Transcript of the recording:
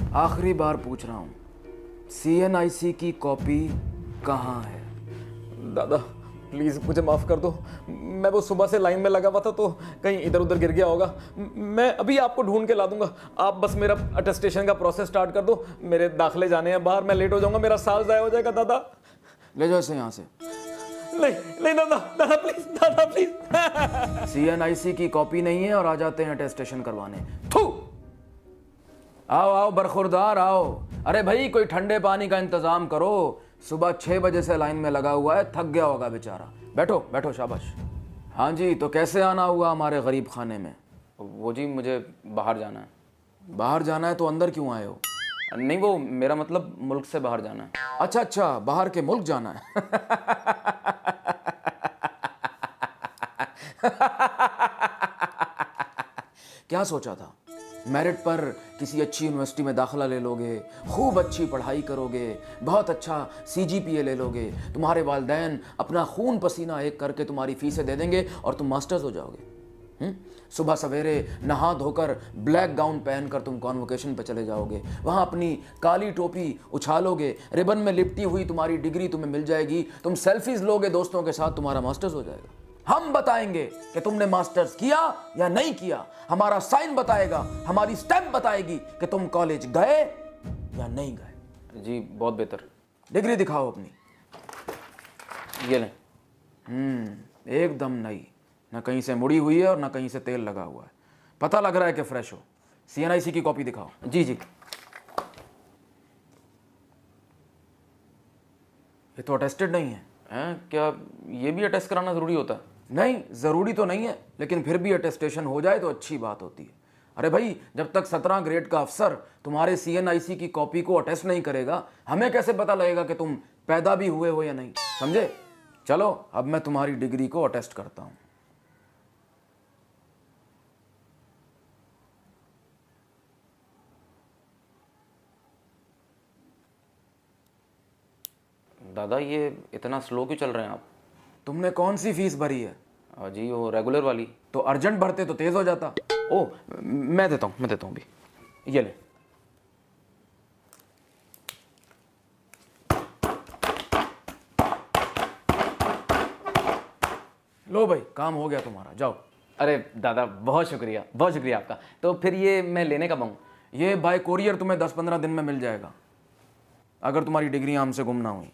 आखिरी बार पूछ रहा हूँ, CNIC की कॉपी कहाँ है? दादा प्लीज़ मुझे माफ़ कर दो, मैं वो सुबह से लाइन में लगा हुआ था तो कहीं इधर उधर गिर गया होगा। मैं अभी आपको ढूंढ के ला दूंगा, आप बस मेरा अटेस्टेशन का प्रोसेस स्टार्ट कर दो। मेरे दाखिले जाने हैं बाहर, मैं लेट हो जाऊंगा, मेरा साल ज़ाया हो जाएगा। दादा ले जाओ इसे यहाँ से। नहीं नहीं दादा, दादा प्लीज़, दादा प्लीज़। CNIC की कॉपी नहीं है और आ जाते हैं अटेस्टेशन करवाने। थू! आओ आओ बरखुरदार आओ। अरे भाई कोई ठंडे पानी का इंतजाम करो, सुबह 6 बजे से लाइन में लगा हुआ है, थक गया होगा बेचारा। बैठो बैठो, शाबाश। हाँ जी, तो कैसे आना हुआ हमारे गरीब खाने में? वो जी मुझे बाहर जाना है। बाहर जाना है तो अंदर क्यों आए हो? नहीं वो मेरा मतलब मुल्क से बाहर जाना है। अच्छा अच्छा, बाहर के मुल्क जाना है। क्या सोचा था? मेरिट पर किसी अच्छी यूनिवर्सिटी में दाखिला ले लोगे, खूब अच्छी पढ़ाई करोगे, बहुत अच्छा CGPA ले लोगे, तुम्हारे वालिदैन अपना खून पसीना एक करके तुम्हारी फीसें दे देंगे और तुम मास्टर्स हो जाओगे। सुबह सवेरे नहा धोकर ब्लैक गाउन पहनकर तुम कॉन्वोकेशन पे चले जाओगे, वहाँ अपनी काली टोपी उछालोगे, रिबन में लिपटी हुई तुम्हारी डिग्री तुम्हें मिल जाएगी, तुम सेल्फीज लोगे दोस्तों के साथ, तुम्हारा मास्टर्स हो जाएगा। हम बताएंगे कि तुमने मास्टर्स किया या नहीं किया, हमारा साइन बताएगा, हमारी स्टैम्प बताएगी कि तुम कॉलेज गए या नहीं गए। जी बहुत बेहतर। डिग्री दिखाओ अपनी। ये लें। एकदम नई, ना कहीं से मुड़ी हुई है और ना कहीं से तेल लगा हुआ है, पता लग रहा है कि फ्रेश हो। CNIC की कॉपी दिखाओ। जी जी। ये तो अटेस्टेड नहीं है। हैं क्या ये भी अटेस्ट कराना ज़रूरी होता है? नहीं, ज़रूरी तो नहीं है, लेकिन फिर भी अटेस्टेशन हो जाए तो अच्छी बात होती है। अरे भाई, जब तक 17 ग्रेड का अफसर तुम्हारे CNIC की कॉपी को अटेस्ट नहीं करेगा, हमें कैसे पता लगेगा कि तुम पैदा भी हुए हो या नहीं, समझे? चलो अब मैं तुम्हारी डिग्री को अटेस्ट करता हूँ। दादा ये इतना स्लो क्यों चल रहे हैं आप? तुमने कौन सी फीस भरी है? जी वो रेगुलर वाली। तो अर्जेंट भरते तो तेज हो जाता। ओ मैं देता हूँ अभी, ये ले। लो भाई, काम हो गया तुम्हारा, जाओ। अरे दादा बहुत शुक्रिया आपका। तो फिर ये मैं लेने कब आऊँ? ये बाय कोरियर तुम्हें 10-15 दिन में मिल जाएगा, अगर तुम्हारी डिग्री हमसे गुम ना हुई।